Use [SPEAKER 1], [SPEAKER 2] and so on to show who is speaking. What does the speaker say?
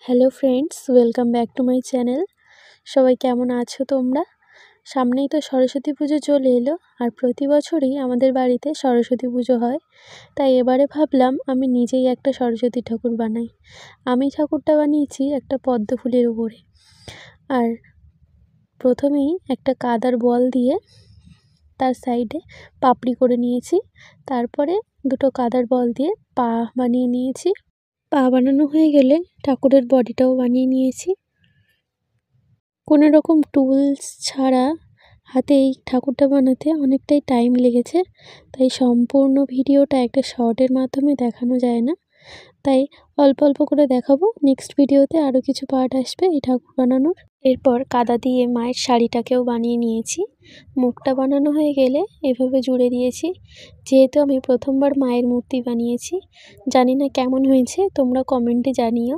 [SPEAKER 1] Hello friends, welcome back to my channel. সবাই কেমন আছো তোমরা? সামনেই তো সরস্বতী পুজো চলে এলো, আর প্রতি বছরই আমাদের বাড়িতে সরস্বতী পুজো হয়। তাই এবারে ভাবলাম আমি নিজেই একটা সরস্বতী ঠাকুর বানাই। আমি ঠাকুরটা বানিয়েছি একটা পদ্ম ফুলের উপরে। আর প্রথমেই একটা কাদার বল দিয়ে তার সাইডে পাপড়ি করে নিয়েছি। তারপরে দুটো কাদার বল দিয়ে পা বানিয়ে নিয়েছি। পা বানানো হয়ে গেলে ঠাকুরের বডিটাও বানিয়ে নিয়েছি। কোনো রকম টুলস ছাড়া হাতে এই ঠাকুরটা বানাতে অনেকটাই টাইম লেগেছে, তাই সম্পূর্ণ ভিডিওটা একটা শর্টের মাধ্যমে দেখানো যায় না, তাই অল্প অল্প করে দেখাবো। নেক্সট ভিডিওতে আরও কিছু পার্ট আসবে এই ঠাকুর বানানোর। এরপর কাদা দিয়ে মায়ের শাড়িটাকেও বানিয়ে নিয়েছি। মুখটা বানানো হয়ে গেলে এভাবে জুড়ে দিয়েছি। যেহেতু আমি প্রথমবার মায়ের মূর্তি বানিয়েছি, জানি না কেমন হয়েছে, তোমরা কমেন্টে জানিও।